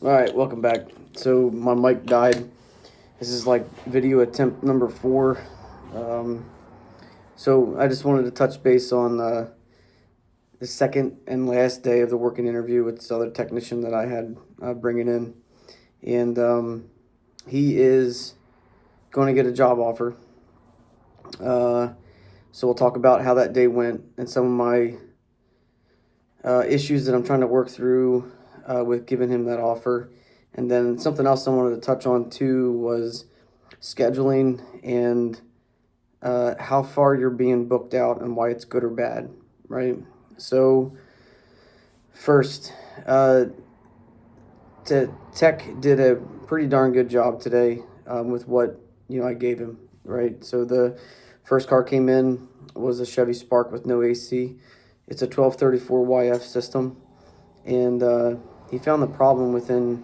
All right, welcome back. So my mic died. This is like video attempt number 4. Um, so I just wanted to touch base on the second and last day of the working interview with this other technician that I had bringing in, and he is going to get a job offer. So we'll talk about how that day went and some of my issues that I'm trying to work through with giving him that offer. And then something else I wanted to touch on too was scheduling and how far you're being booked out and why it's good or bad, right? So first, Tech did a pretty darn good job today with what I gave him, right? So the first car came in was a Chevy Spark with no AC. It's a 1234 YF system, and he found the problem within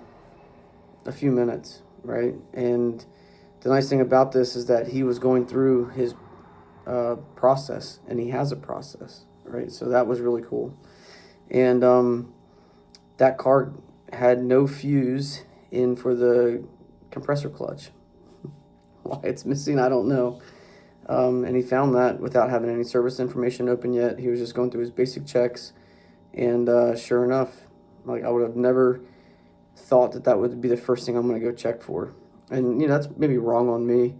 a few minutes, right? And the nice thing about this is that he was going through his process, and he has a process, right? So that was really cool. And that car had no fuse in for the compressor clutch. Why it's missing, I don't know. And he found that without having any service information open yet. He was just going through his basic checks, and sure enough, like I would have never thought that would be the first thing I'm going to go check for. And that's maybe wrong on me,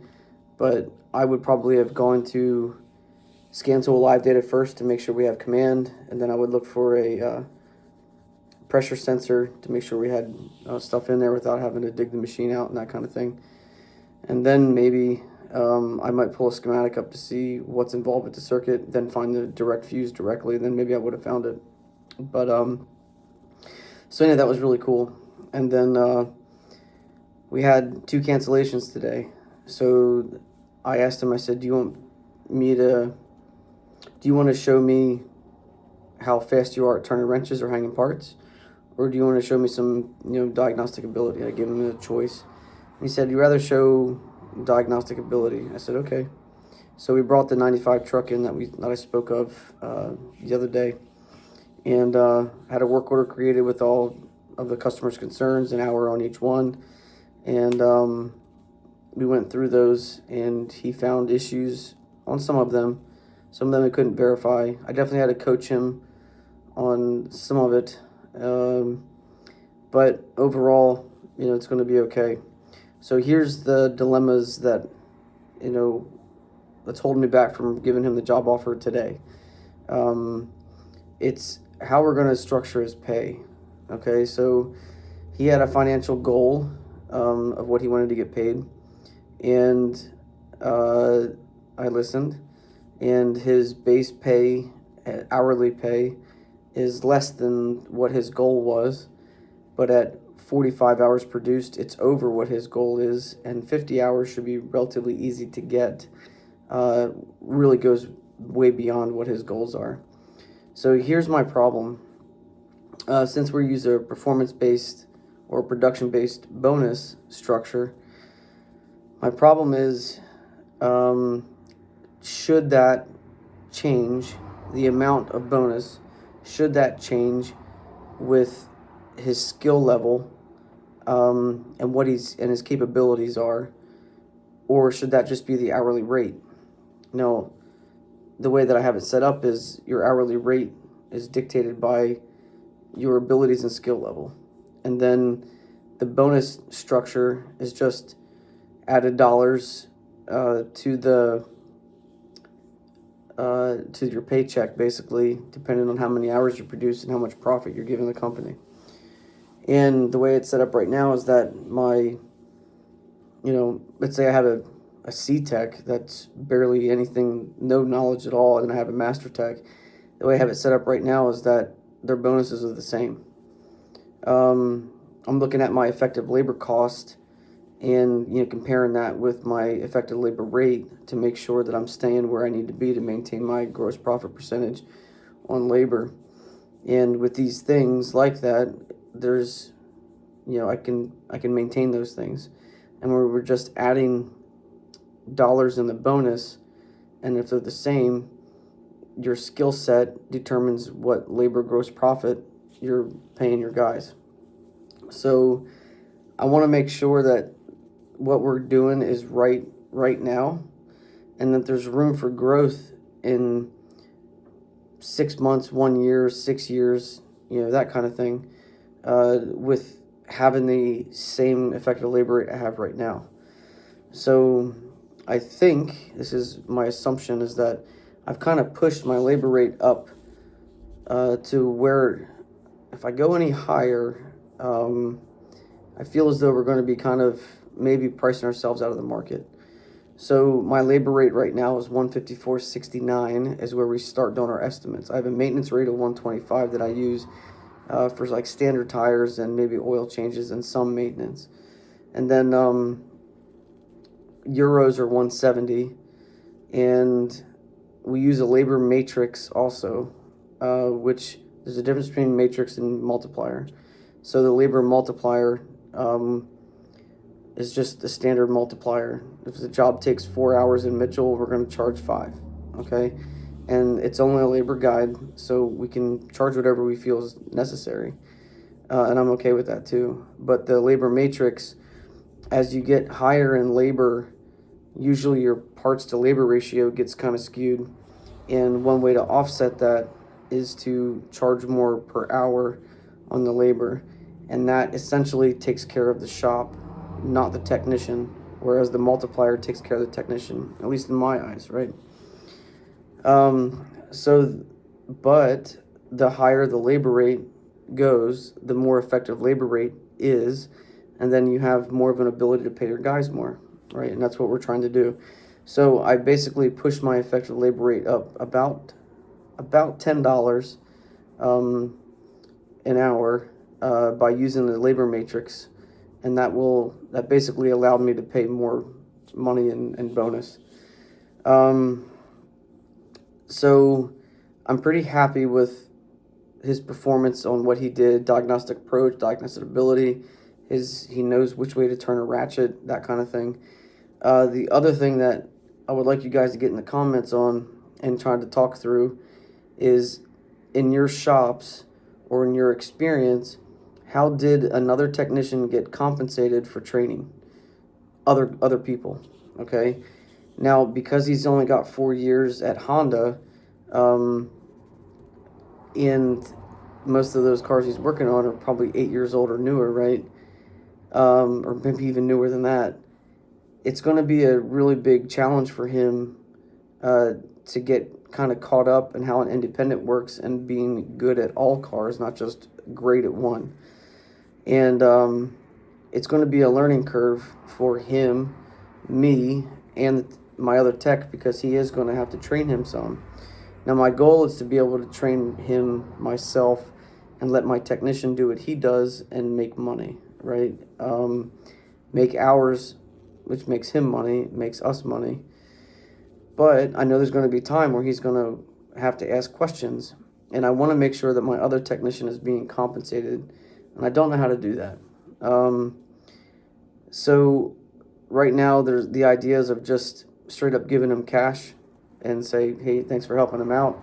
but I would probably have gone to scan to a live data first to make sure we have command, and then I would look for a pressure sensor to make sure we had stuff in there without having to dig the machine out and that kind of thing. And then maybe I might pull a schematic up to see what's involved with the circuit, then find the direct fuse directly, then maybe I would have found it. But so yeah, that was really cool. And then we had 2 cancellations today. So I asked him, I said, do you want to show me how fast you are at turning wrenches or hanging parts? Or do you want to show me some, diagnostic ability? I gave him a choice. And he said, you'd rather show diagnostic ability. I said, okay. So we brought the 95 truck in that I spoke of the other day, and had a work order created with all of the customer's concerns, an hour on each one. And we went through those, and he found issues on some of them. Some of them I couldn't verify. I definitely had to coach him on some of it. But overall, it's going to be okay. So here's the dilemmas that, that's holding me back from giving him the job offer today. It's how we're going to structure his pay. Okay, so he had a financial goal of what he wanted to get paid, and I listened, and his base pay, hourly pay, is less than what his goal was, but at 45 hours produced, it's over what his goal is, and 50 hours should be relatively easy to get. Really goes way beyond what his goals are. So here's my problem. Since we use a performance-based or production-based bonus structure, my problem is, should that change, the amount of bonus, should that change with his skill level and what his capabilities are, or should that just be the hourly rate? No, the way that I have it set up is your hourly rate is dictated by your abilities and skill level, and then the bonus structure is just added dollars to your paycheck, basically, depending on how many hours you produce and how much profit you're giving the company. And the way it's set up right now is that let's say I have a C-Tech that's barely anything, no knowledge at all, and I have a Master Tech. The way I have it set up right now is that their bonuses are the same. I'm looking at my effective labor cost and comparing that with my effective labor rate to make sure that I'm staying where I need to be to maintain my gross profit percentage on labor. And with these things like that, there's I can maintain those things, and we're just adding dollars in the bonus, and if they're the same, your skill set determines what labor gross profit you're paying your guys. So I want to make sure that what we're doing is right now, and that there's room for growth in 6 months, 1 year, 6 years, that kind of thing, with having the same effective labor rate I have right now. So I think this is my assumption is that I've kind of pushed my labor rate up to where if I go any higher, I feel as though we're going to be kind of maybe pricing ourselves out of the market. So my labor rate right now is 154.69 is where we start doing our estimates. I have a maintenance rate of 125 that I use for like standard tires and maybe oil changes and some maintenance. And then euros are 170, and we use a labor matrix also, which there's a difference between matrix and multiplier. So the labor multiplier is just a standard multiplier. If the job takes 4 hours in Mitchell, we're going to charge 5, okay? And it's only a labor guide, so we can charge whatever we feel is necessary. And I'm okay with that too. But the labor matrix, as you get higher in labor, usually your parts to labor ratio gets kind of skewed. And one way to offset that is to charge more per hour on the labor. And that essentially takes care of the shop, not the technician, whereas the multiplier takes care of the technician, at least in my eyes, right? But the higher the labor rate goes, the more effective labor rate is, and then you have more of an ability to pay your guys more, right? And that's what we're trying to do. So I basically pushed my effective labor rate up about $10 an hour by using the labor matrix, and that basically allowed me to pay more money in bonus. So I'm pretty happy with his performance on what he did, diagnostic approach, diagnostic ability. He knows which way to turn a ratchet, that kind of thing. The other thing that I would like you guys to get in the comments on and try to talk through is, in your shops or in your experience, how did another technician get compensated for training other people? Okay. Now, because he's only got 4 years at Honda, and most of those cars he's working on are probably 8 years old or newer, right? Or maybe even newer than that. It's going to be a really big challenge for him to get kind of caught up in how an independent works and being good at all cars, not just great at one. And it's going to be a learning curve for him, me, and my other tech, because he is going to have to train him some. Now, my goal is to be able to train him myself and let my technician do what he does and make money, right? Make hours, which makes him money, makes us money. But I know there's going to be time where he's going to have to ask questions, and I want to make sure that my other technician is being compensated, and I don't know how to do that. So right now, there's the ideas of just straight up giving him cash and say, hey, thanks for helping him out.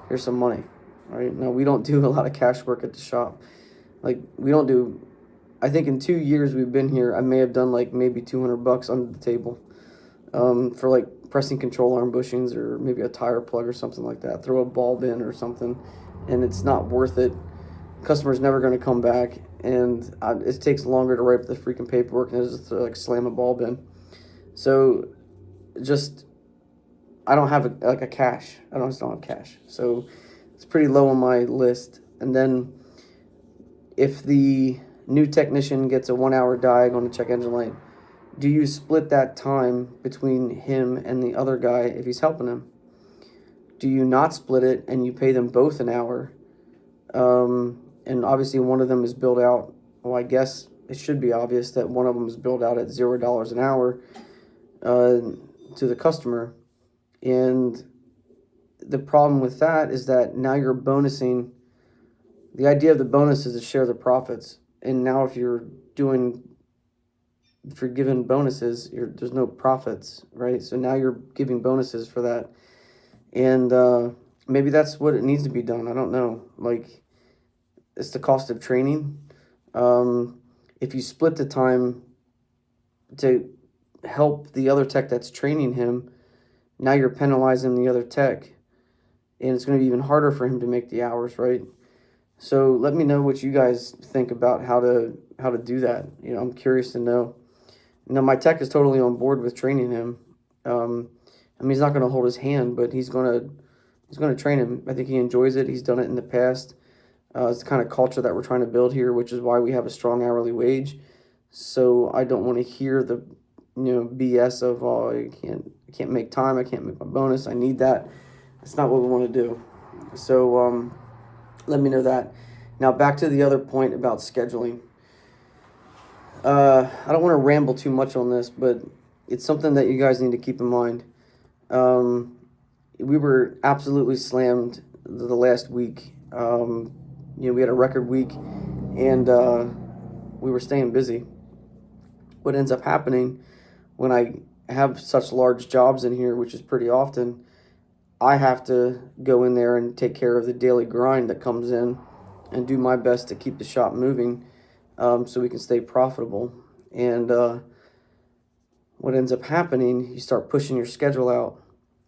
Here's some money. Right now, we don't do a lot of cash work at the shop. Like, we don't do. I think in 2 years we've been here, I may have done like maybe $200 under the table, for like pressing control arm bushings or maybe a tire plug or something like that. Throw a bulb in or something, and it's not worth it. Customer's never going to come back, and it takes longer to write up the freaking paperwork than it is to like slam a bulb in. So just, I don't have a cash. I just don't have cash. So it's pretty low on my list. And then if the new technician gets a 1 hour diag on the check engine light, do you split that time between him and the other guy if he's helping him? Do you not split it and you pay them both an hour? And obviously one of them is billed out. Well, I guess it should be obvious that one of them is billed out at $0 an hour to the customer. And the problem with that is that now you're bonusing. The idea of the bonus is to share the profits. And now if you're giving bonuses, there's no profits, right? So now you're giving bonuses for that. And maybe that's what it needs to be done. I don't know. Like, it's the cost of training. If you split the time to help the other tech that's training him, now you're penalizing the other tech, and it's going to be even harder for him to make the hours, right? So let me know what you guys think about how to do that. I'm curious to know. My tech is totally on board with training him. He's not going to hold his hand, but he's gonna train him. I think he enjoys it. He's done it in the past. It's the kind of culture that we're trying to build here, which is why we have a strong hourly wage. So I don't want to hear the BS of, oh, I can't make time, I can't make my bonus, I need that. That's not what we want to do. So let me know that. Now back to the other point about scheduling. I don't want to ramble too much on this, but it's something that you guys need to keep in mind. We were absolutely slammed the last week. We had a record week, and we were staying busy. What ends up happening when I have such large jobs in here, which is pretty often, I have to go in there and take care of the daily grind that comes in and do my best to keep the shop moving, so we can stay profitable. And what ends up happening, you start pushing your schedule out.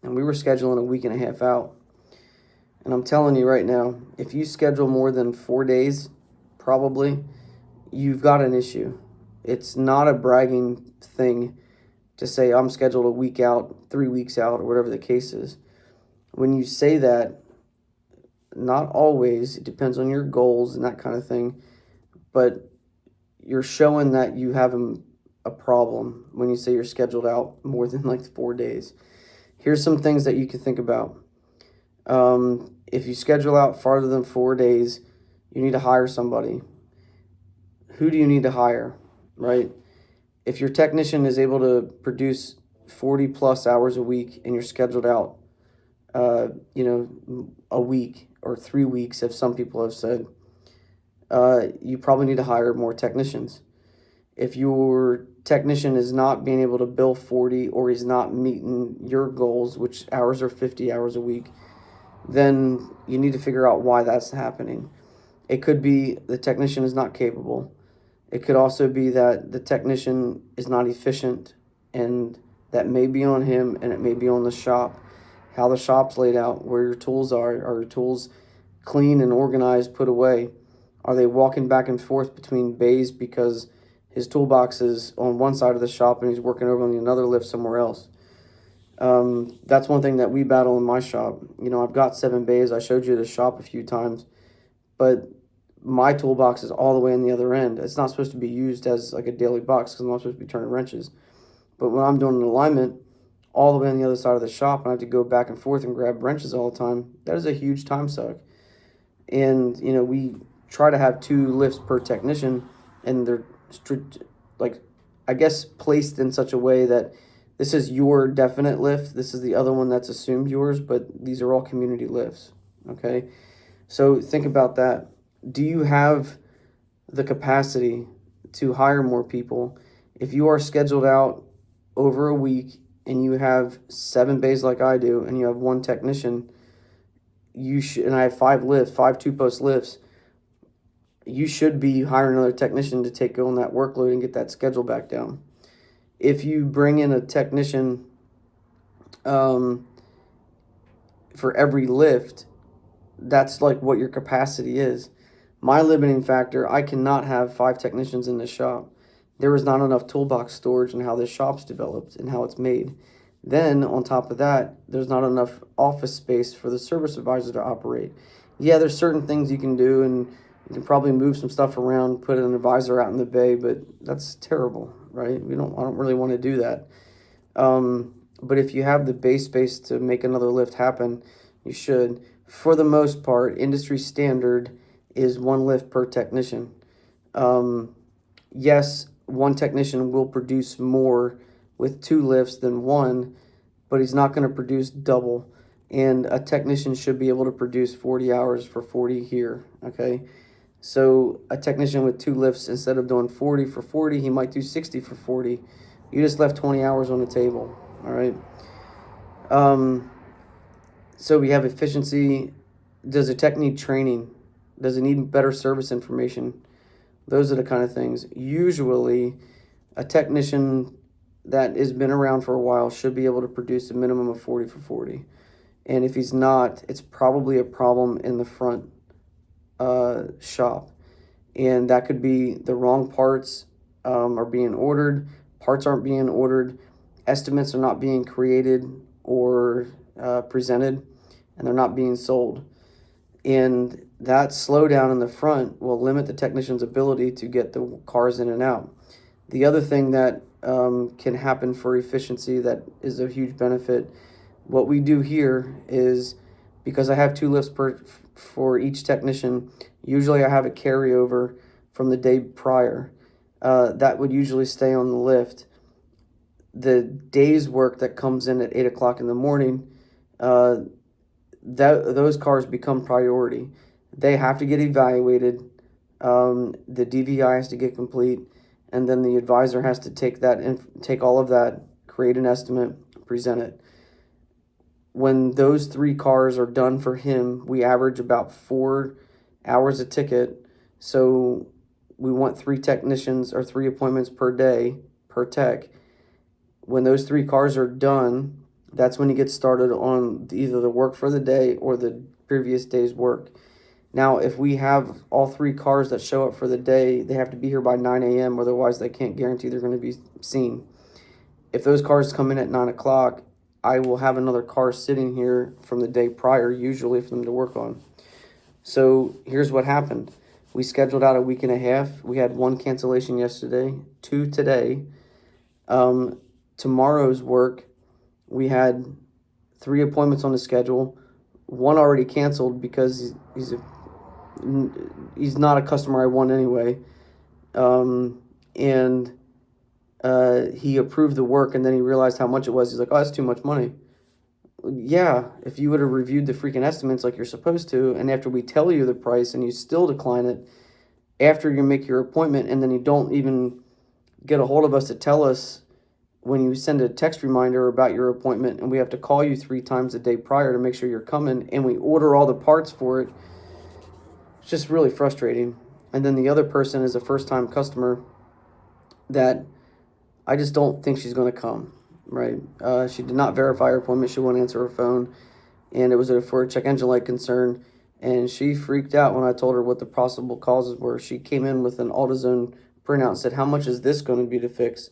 And we were scheduling a week and a half out. And I'm telling you right now, if you schedule more than 4 days, probably, you've got an issue. It's not a bragging thing to say, I'm scheduled a week out, 3 weeks out, or whatever the case is. When you say that, not always, it depends on your goals and that kind of thing, but you're showing that you have a problem when you say you're scheduled out more than like 4 days. Here's some things that you can think about. If you schedule out farther than 4 days, you need to hire somebody. Who do you need to hire, right? If your technician is able to produce 40 plus hours a week and you're scheduled out, a week or 3 weeks, if some people have said, you probably need to hire more technicians. If your technician is not being able to bill 40 or he's not meeting your goals, which hours are 50 hours a week, then you need to figure out why that's happening. It could be the technician is not capable. It could also be that the technician is not efficient, and that may be on him and it may be on the shop. How the shop's laid out, where your tools are your tools clean and organized, put away? Are they walking back and forth between bays because his toolbox is on one side of the shop and he's working over on another lift somewhere else? That's one thing that we battle in my shop. I've got 7 bays. I showed you the shop a few times, but my toolbox is all the way on the other end. It's not supposed to be used as like a daily box because I'm not supposed to be turning wrenches. But when I'm doing an alignment all the way on the other side of the shop and I have to go back and forth and grab wrenches all the time, that is a huge time suck. And, we try to have 2 lifts per technician, and they're placed in such a way that this is your definite lift, this is the other one that's assumed yours, but these are all community lifts, okay? So think about that. Do you have the capacity to hire more people? If you are scheduled out over a week and you have 7 bays like I do, and you have 1 technician, and I have 5 lifts, 5 2-post lifts, you should be hiring another technician to take on that workload and get that schedule back down. If you bring in a technician for every lift, that's like what your capacity is. My limiting factor, I cannot have 5 technicians in this shop. There is not enough toolbox storage in how this shop's developed and how it's made. Then, on top of that, there's not enough office space for the service advisor to operate. Yeah, there's certain things you can do, and you can probably move some stuff around, put an advisor out in the bay, but that's terrible, right? I don't really want to do that. But if you have the bay space to make another lift happen, you should. For the most part, industry standard is 1 lift per technician. Yes, 1 technician will produce more with 2 lifts than 1, but he's not going to produce double. And a technician should be able to produce 40 hours for 40 here, okay? So a technician with 2 lifts, instead of doing 40 for 40, he might do 60 for 40. You just left 20 hours on the table, all right? So we have efficiency. Does a tech need training? Does it need better service information? Those are the kind of things. Usually, a technician that has been around for a while should be able to produce a minimum of 40 for 40. And if he's not, it's probably a problem in the front shop. And that could be the wrong parts are being ordered, parts aren't being ordered, estimates are not being created or presented, and they're not being sold. And that slowdown in the front will limit the technician's ability to get the cars in and out. The other thing that can happen for efficiency that is a huge benefit, what we do here is, because I have 2 lifts for each technician, usually I have a carryover from the day prior. That would usually stay on the lift. The day's work that comes in at 8 o'clock in the morning, those cars become priority. They have to get evaluated. The DVI has to get complete, and then the advisor has to take that and take all of that, create an estimate, present it. When those 3 cars are done for him, we average about 4 hours a ticket. So we want 3 technicians or 3 appointments per day per tech. When those 3 cars are done, that's when he gets started on either the work for the day or the previous day's work. Now, if we have all 3 cars that show up for the day, they have to be here by 9 a.m. Otherwise, they can't guarantee they're going to be seen. If those cars come in at 9 o'clock, I will have another car sitting here from the day prior, usually for them to work on. So here's what happened. We scheduled out a week and a half. We had 1 cancellation yesterday, 2 today. Tomorrow's work, we had 3 appointments on the schedule. 1 already canceled because he's not a customer I want anyway. He approved the work, and then he realized how much it was. He's like, oh, that's too much money. Yeah, if you would have reviewed the freaking estimates like you're supposed to, and after we tell you the price and you still decline it, after you make your appointment, and then you don't even get a hold of us to tell us when you send a text reminder about your appointment, and we have to call you 3 times a day prior to make sure you're coming, and we order all the parts for it. It's just really frustrating. And then the other person is a first-time customer that I just don't think she's going to come, right? She did not verify her appointment. She won't answer her phone, and it was for a check engine light concern, and she freaked out when I told her what the possible causes were. She came in with an AutoZone printout and said, how much is this going to be to fix?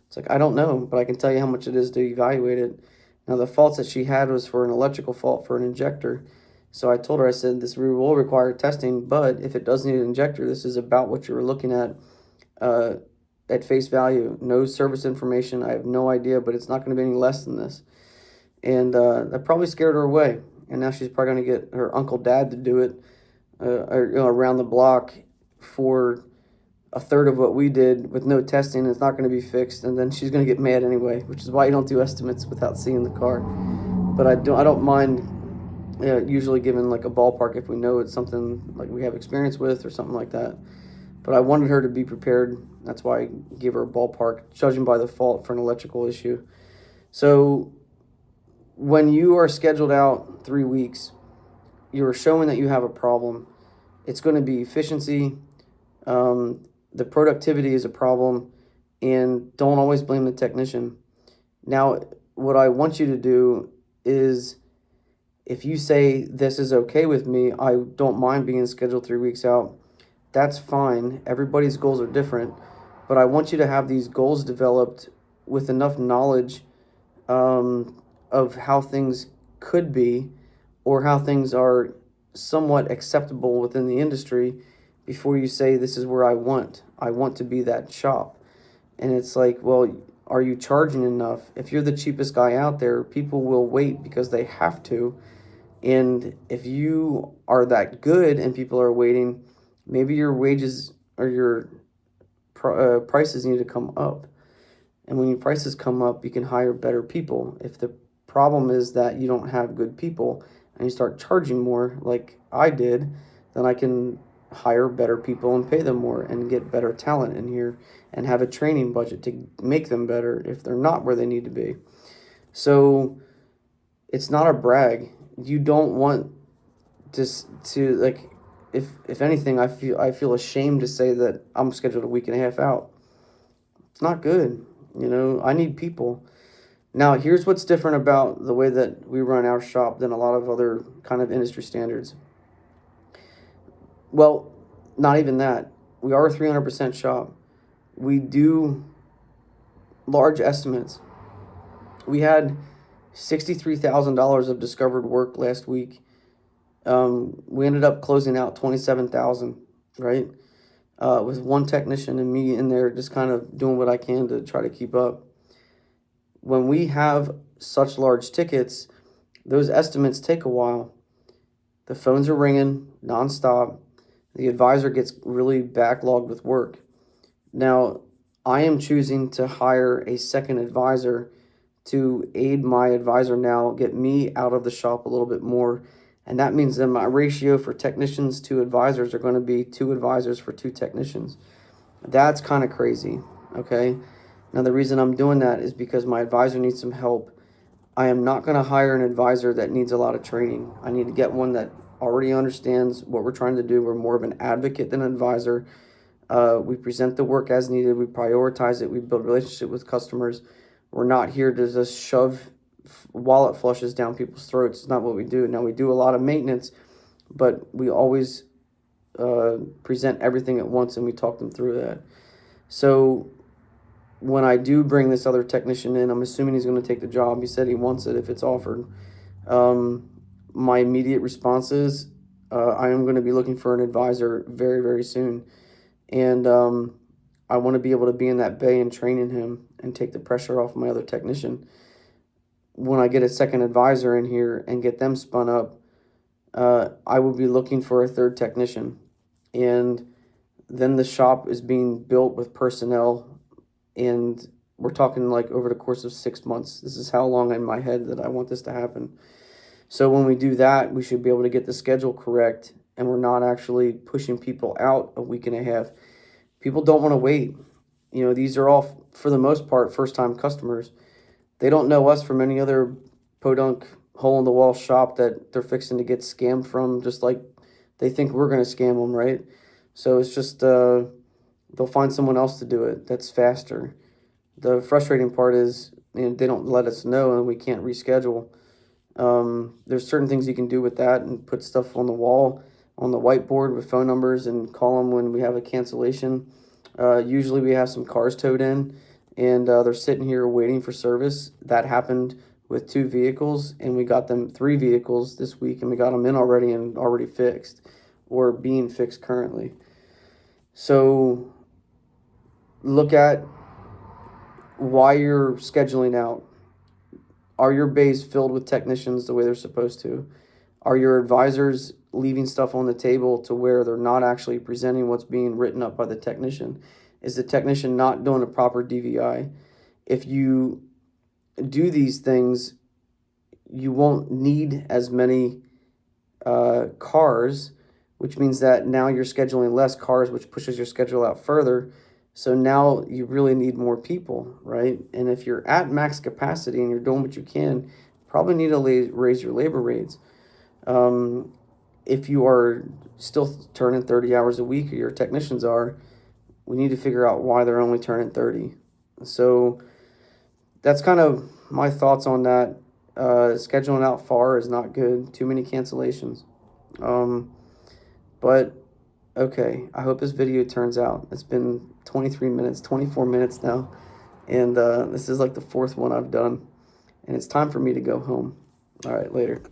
It's like, I don't know, but I can tell you how much it is to evaluate it. Now, the faults that she had was for an electrical fault for an injector. So I told her, I said, this will require testing, but if it does need an injector, this is about what you were looking at face value. No service information. I have no idea, but it's not going to be any less than this. And that probably scared her away. And now she's probably going to get her uncle dad to do it around the block for a third of what we did with no testing. It's not going to be fixed, and then she's going to get mad anyway, which is why you don't do estimates without seeing the car. But I don't mind usually giving like a ballpark if we know it's something like we have experience with or something like that. But I wanted her to be prepared. That's why I gave her a ballpark, judging by the fault for an electrical issue. So when you are scheduled out 3 weeks, you're showing that you have a problem. It's going to be efficiency. The productivity is a problem, and don't always blame the technician. Now, what I want you to do is, if you say this is okay with me, I don't mind being scheduled 3 weeks out, that's fine. Everybody's goals are different, but I want you to have these goals developed with enough knowledge of how things could be, or how things are somewhat acceptable within the industry, before you say, this is where I want to be that shop. And it's like, well, are you charging enough? If you're the cheapest guy out there, people will wait because they have to. And if you are that good and people are waiting, maybe your wages or your prices need to come up. And when your prices come up, you can hire better people. If the problem is that you don't have good people and you start charging more like I did, then I can hire better people and pay them more and get better talent in here and have a training budget to make them better if they're not where they need to be. So it's not a brag. You don't want to like, if anything, I feel ashamed to say that I'm scheduled a week and a half out. It's not good. You know, I need people. Now, here's what's different about the way that we run our shop than a lot of other kind of industry standards. Well, not even that. We are a 300% shop. We do large estimates. We had $63,000 of discovered work last week. We ended up closing out 27,000, right? With one technician and me in there just kind of doing what I can to try to keep up. When we have such large tickets, those estimates take a while. The phones are ringing nonstop. The advisor gets really backlogged with work. Now, I am choosing to hire a second advisor to aid my advisor now, get me out of the shop a little bit more. And that means that my ratio for technicians to advisors are going to be 2 advisors for 2 technicians. That's kind of crazy, okay? Now, the reason I'm doing that is because my advisor needs some help. I am not going to hire an advisor that needs a lot of training. I need to get one that already understands what we're trying to do. We're more of an advocate than an advisor. We present the work as needed. We prioritize it. We build relationship with customers. We're not here to just shove wallet flushes down people's throats. It's not what we do. Now, we do a lot of maintenance, but we always present everything at once, and we talk them through that. So when I do bring this other technician in, I'm assuming he's going to take the job. He said he wants it if it's offered. My immediate response is I am going to be looking for an advisor very, very soon. And I want to be able to be in that bay and training him and take the pressure off my other technician. When I get a second advisor in here and get them spun up, I will be looking for a third technician. And then the shop is being built with personnel, and we're talking like over the course of 6 months. This is how long in my head that I want this to happen. So when we do that, we should be able to get the schedule correct, and we're not actually pushing people out a week and a half. People don't want to wait. You know, these are all, for the most part, first-time customers. They don't know us from any other podunk hole-in-the-wall shop that they're fixing to get scammed from, just like they think we're going to scam them, right? So it's just they'll find someone else to do it that's faster. The frustrating part is, you know, they don't let us know and we can't reschedule. There's certain things you can do with that and put stuff on the wall, on the whiteboard with phone numbers, and call them when we have a cancellation. Usually we have some cars towed in, and they're sitting here waiting for service. That happened with 2 vehicles, and we got them 3 vehicles this week, and we got them in already and already fixed or being fixed currently. So look at why you're scheduling out. Are your bays filled with technicians the way they're supposed to? Are your advisors leaving stuff on the table to where they're not actually presenting what's being written up by the technician? Is the technician not doing a proper DVI? If you do these things, you won't need as many cars, which means that now you're scheduling less cars, which pushes your schedule out further. So now you really need more people, right? And if you're at max capacity and you're doing what you can, probably need to raise your labor rates. If you are still turning 30 hours a week, or your technicians are, we need to figure out why they're only turning 30. So that's kind of my thoughts on that. Scheduling out far is not good. Too many cancellations. But okay, I hope this video turns out. It's been 23 minutes, 24 minutes now, and this is like the 4th one I've done, and it's time for me to go home. All right, later.